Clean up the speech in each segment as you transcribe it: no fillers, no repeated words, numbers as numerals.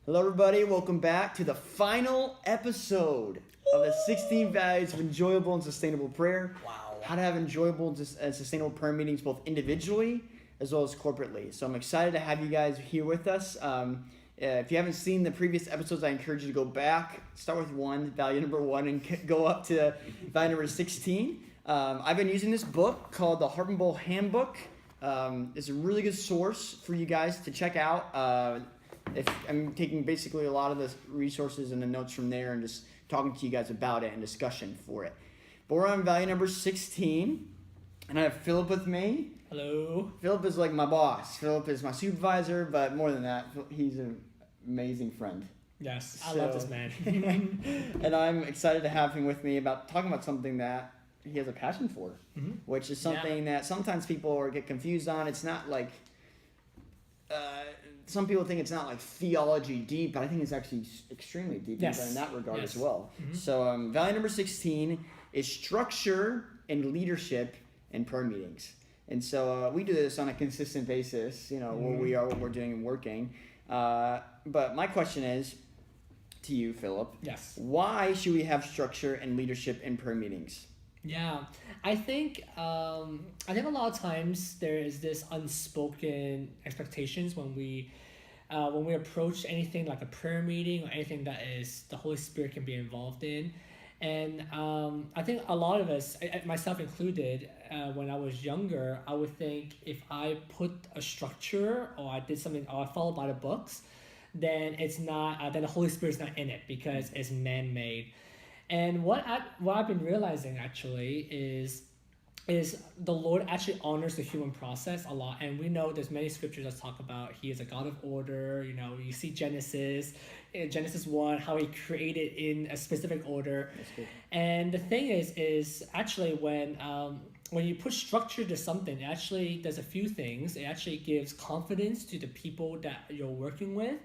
Hello, everybody. Welcome back to the final episode of the 16 Values of Enjoyable and Sustainable Prayer. Wow. How to have enjoyable and sustainable prayer meetings both individually as well as corporately. So I'm excited to have you guys here with us. If you haven't seen the previous episodes, I encourage you to go back, start with value number 1, and go up to value number 16. I've been using this book called the Heart and Bowl Handbook. It's a really good source for you guys to check out. If I'm taking basically a lot of the resources and the notes from there and just talking to you guys about it and discussion for it. But we're on value number 16, and I have Philip with me. Hello. Philip is like my boss. Philip is my supervisor, but more than that, he's an amazing friend. Yes, I love this man. And I'm excited to have him with me talking about something that he has a passion for, which is something that sometimes people get confused on. It's not like... some people think it's not like theology deep, but I think it's actually extremely deep in that regard as well. So value number 16 is structure and leadership in prayer meetings. And so we do this on a consistent basis, where we are, what we're doing and working. But my question is to you, Philip. Yes. Why should we have structure and leadership in prayer meetings? Yeah, I think a lot of times there is this unspoken expectations when we approach anything like a prayer meeting or anything that is the Holy Spirit can be involved in. And I think a lot of us, myself included, when I was younger, I would think if I put a structure or I did something or I followed by the books, then it's not then the Holy Spirit's not in it because it's man-made. And what I've been realizing actually is the Lord actually honors the human process a lot. And we know there's many scriptures that talk about He is a God of order. You see Genesis 1, how He created in a specific order. And the thing is actually when you put structure to something, it actually does a few things. It actually gives confidence to the people that you're working with,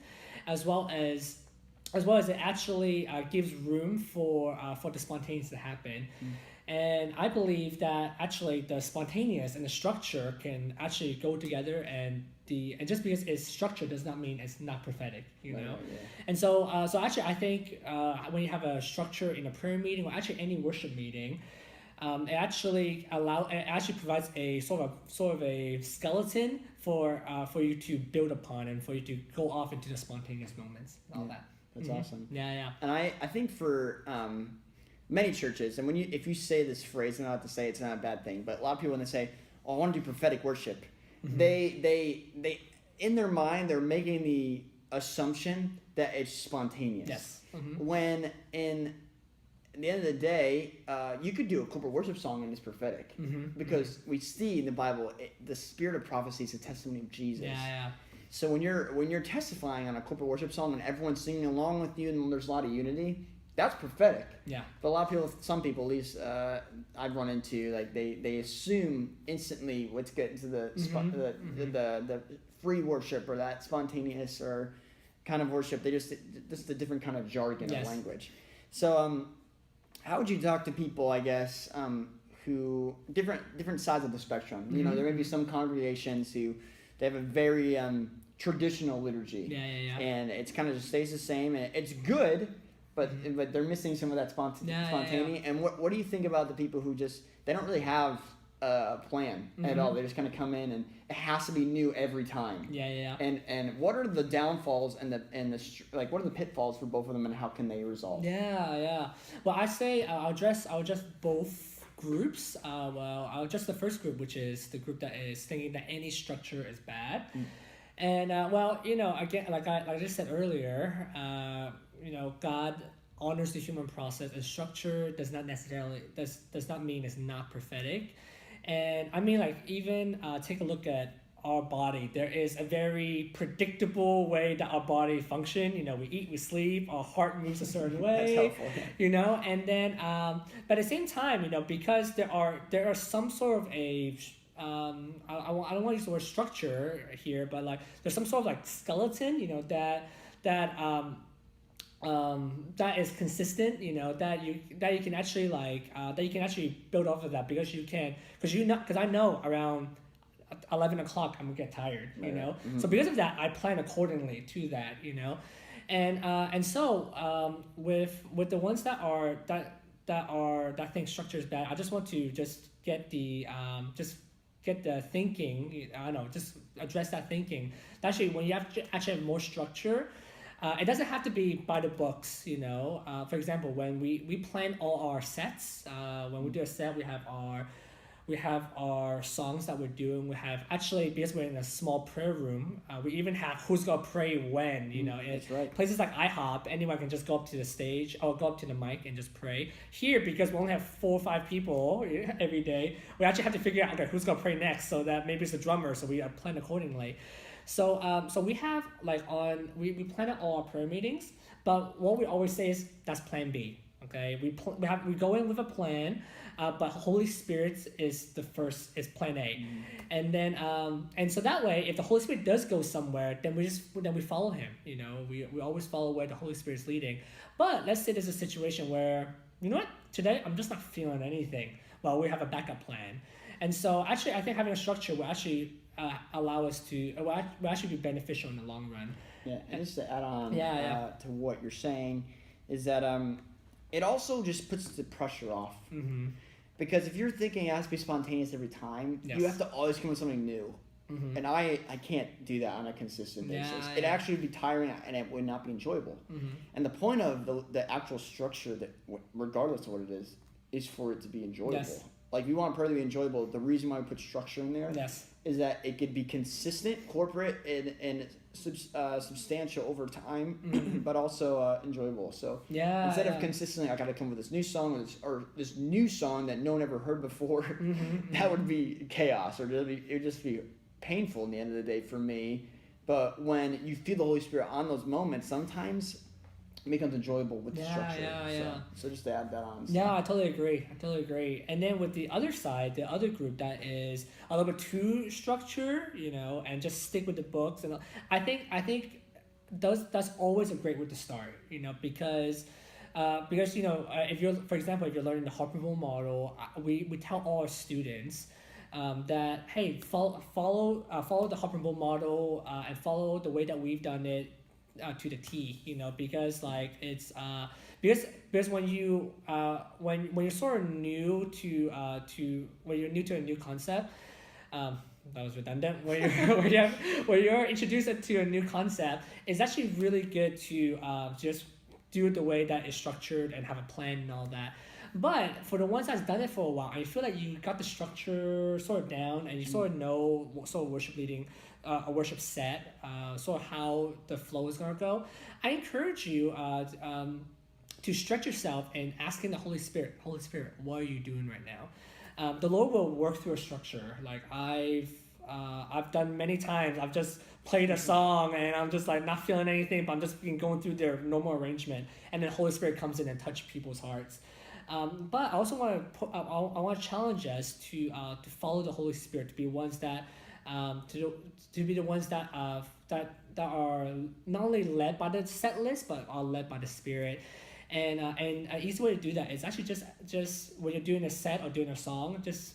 as well as it actually gives room for the spontaneous to happen. And I believe that actually the spontaneous and the structure can actually go together, and just because it's structure does not mean it's not prophetic, know. Yeah. And so actually I think when you have a structure in a prayer meeting or actually any worship meeting, it actually provides a sort of a skeleton for you to build upon and for you to go off into the spontaneous moments and all that. That's awesome. Yeah. And I think for many churches, and if you say this phrase, and I have to say it's not a bad thing, but a lot of people when they say, "Oh, I want to do prophetic worship," they in their mind they're making the assumption that it's spontaneous. Yes. When at the end of the day, you could do a corporate worship song and it's prophetic because we see in the Bible the spirit of prophecy is a testimony of Jesus. Yeah. So when you're testifying on a corporate worship song and everyone's singing along with you and there's a lot of unity, that's prophetic. Yeah. But a lot of people, some people, at least I've run into, like they assume instantly let's get into the free worship or that spontaneous or kind of worship. Just a different kind of jargon of language. So how would you talk to people, I guess, who different sides of the spectrum? There may be some congregations who they have a very traditional liturgy. Yeah. And it's kind of just stays the same. And it's good, but they're missing some of that spontaneity. And what do you think about the people who they don't really have a plan at all? They just kind of come in and it has to be new every time. Yeah. And what are the downfalls and what are the pitfalls for both of them and how can they resolve? Yeah. Well, I say I'll address both groups. I'll address the first group, which is the group that is thinking that any structure is bad. And again, like I just said earlier, God honors the human process, and structure does not necessarily does not mean it's not prophetic. And I mean, like, even take a look at our body. There is a very predictable way that our body function. We eat, we sleep, our heart moves a certain way. That's helpful. And then but at the same time, because there are some sort of a I don't want to use the word structure here, but like there's some sort of like skeleton, that is consistent, that you can actually that you can actually build off of that because I know around 11 o'clock I'm gonna get tired, So because of that I plan accordingly to that, And so with the ones that think structure is bad, I just want to just get the thinking. I don't know, just address that thinking. Actually, when you actually have more structure, it doesn't have to be by the books. For example, when we plan all our sets, when we do a set, we have our songs that we're doing. We have actually, because we're in a small prayer room, we even have who's gonna pray when. That's right. Places like IHOP, anyone can just go up to the stage or go up to the mic and just pray. Here, because we only have 4 or 5 people every day, we actually have to figure out, okay, who's gonna pray next. So that maybe it's the drummer. So we plan accordingly. So we have we plan out all our prayer meetings, but what we always say is that's plan B. Okay, we go in with a plan, but Holy Spirit is plan A, and then and so that way, if the Holy Spirit does go somewhere, then we follow Him. We always follow where the Holy Spirit is leading. But let's say there's a situation where today I'm just not feeling anything. Well, we have a backup plan, and so actually I think having a structure will actually allow us to it will actually be beneficial in the long run. Yeah, and just to add on to what you're saying is that it also just puts the pressure off. Mm-hmm. Because if you're thinking it has to be spontaneous every time, Yes. you have to always come with something new. Mm-hmm. And I can't do that on a consistent basis. Yeah, It'd yeah. actually be tiring and it would not be enjoyable. Mm-hmm. And the point of the actual structure, that regardless of what it is for it to be enjoyable. Yes. Like, we want prayer to be enjoyable. The reason why we put structure in there Yes. is that it could be consistent, corporate, and substantial over time, but also enjoyable. So instead of consistently, I got to come with this new song or this new song that no one ever heard before, that would be chaos, or it would just be painful in the end of the day for me. But when you feel the Holy Spirit on those moments, sometimes it becomes enjoyable with the structure. So just to add that on. Yeah, I totally agree. And then with the other side, the other group that is a little bit too structured, and just stick with the books, and I think that's always a great way to start, because if you're, for example, if you're learning the Harperville model, we tell all our students that, hey, follow the Harperville model and follow the way that we've done it to the T, because like it's because when you're sort of new to when you're new to a new concept, that was redundant. When you're introduced to a new concept, it's actually really good to just do it the way that it's structured and have a plan and all that. But for the ones that's done it for a while, I feel like you got the structure sort of down, and you sort of know what sort of worship leading, a worship set, sort of how the flow is gonna go. I encourage you to stretch yourself and asking the Holy Spirit, what are you doing right now? The Lord will work through a structure. Like I've done many times. I've just played a song and I'm just like not feeling anything, but I'm just going through their normal arrangement, and then Holy Spirit comes in and touch people's hearts. But I also want to challenge us to follow the Holy Spirit, to be ones that to be the ones that are not only led by the set list, but are led by the Spirit. And an easy way to do that is actually just when you're doing a set or doing a song, just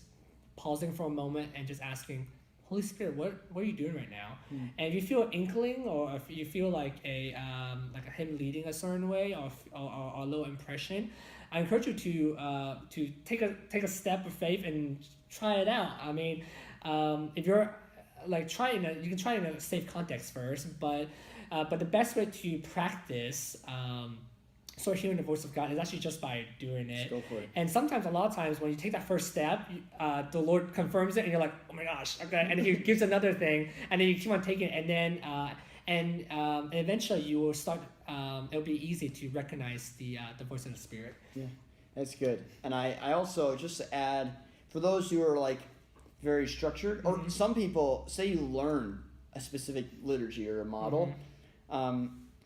pausing for a moment and just asking, Holy Spirit, what are you doing right now? And if you feel an inkling, or if you feel like a him leading a certain way, or a little impression, I encourage you to take a step of faith and try it out. I mean, if you're like you can try in a safe context first, but the best way to practice sort of hearing the voice of God is actually just by doing it. Just go for it. And sometimes, a lot of times, when you take that first step, the Lord confirms it, and you're like, oh my gosh, okay, and then He gives another thing, and then you keep on taking it, and then and eventually you will start. It'll be easy to recognize the voice of the Spirit. Yeah, that's good. And I also, just to add, for those who are like very structured, or some people, say you learn a specific liturgy or a model.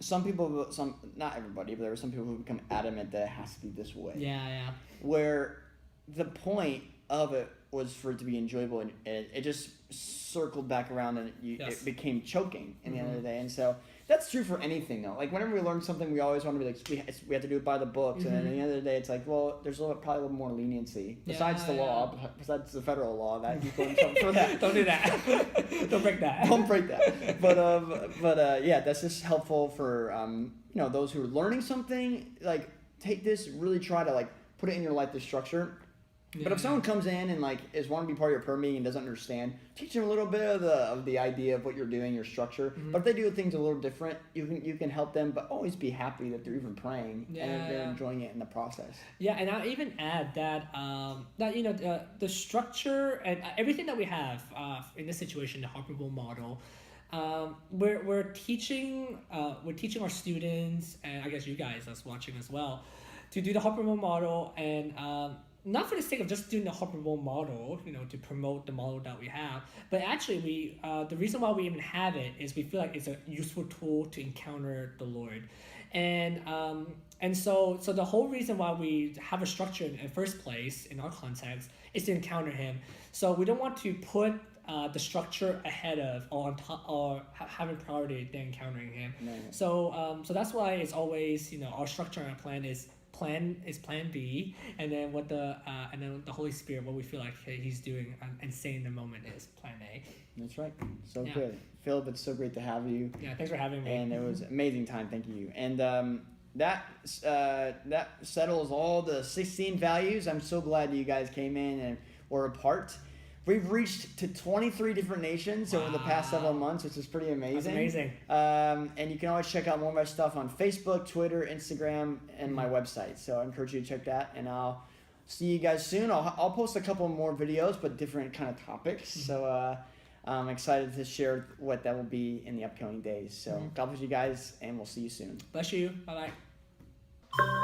Some people, not everybody, but there are some people who become adamant that it has to be this way. Yeah. Where the point of it was for it to be enjoyable, and it just circled back around, and it became choking in the end of the day. And so that's true for anything, though. Like, whenever we learn something, we always want to be like, we have to do it by the books. And then at the end of the day, it's like, well, there's probably a little more leniency besides the law, besides the federal law that you can jump for that. Don't do that. Don't break that. Don't break that. But yeah, that's just helpful for those who are learning something, like take this, really try to like put it in your life, the structure. But if someone comes in and like is want to be part of your prayer meeting and doesn't understand, teach them a little bit of the idea of what you're doing, your structure. But if they do things a little different, you can help them, but always be happy that they're even praying and they're enjoying it in the process. Yeah, and I'll even add that the structure and everything that we have in this situation, the Harper Bowl model. We're teaching our students, and I guess you guys that's watching as well, to do the Harper Bowl model, and not for the sake of just doing the Harper Bowl model, to promote the model that we have, but actually the reason why we even have it is we feel like it's a useful tool to encounter the Lord, and so the whole reason why we have a structure in the first place in our context is to encounter Him. So we don't want to put the structure ahead of or on top or having priority than encountering Him. Right. So that's why it's always our structure and our plan is plan B, and then and then the Holy Spirit, what we feel like He's doing and saying in the moment is plan A. That's right. So good, Philip. It's so great to have you. Yeah, thanks for having me. And it was an amazing time. Thank you. And that settles all the 16 values. I'm so glad you guys came in and were a part. We've reached to 23 different nations over the past several months, which is pretty amazing. That's amazing. And you can always check out more of my stuff on Facebook, Twitter, Instagram, and my website. So I encourage you to check that. And I'll see you guys soon. I'll post a couple more videos, but different kind of topics. So I'm excited to share what that will be in the upcoming days. So God bless you guys, and we'll see you soon. Bless you. Bye-bye.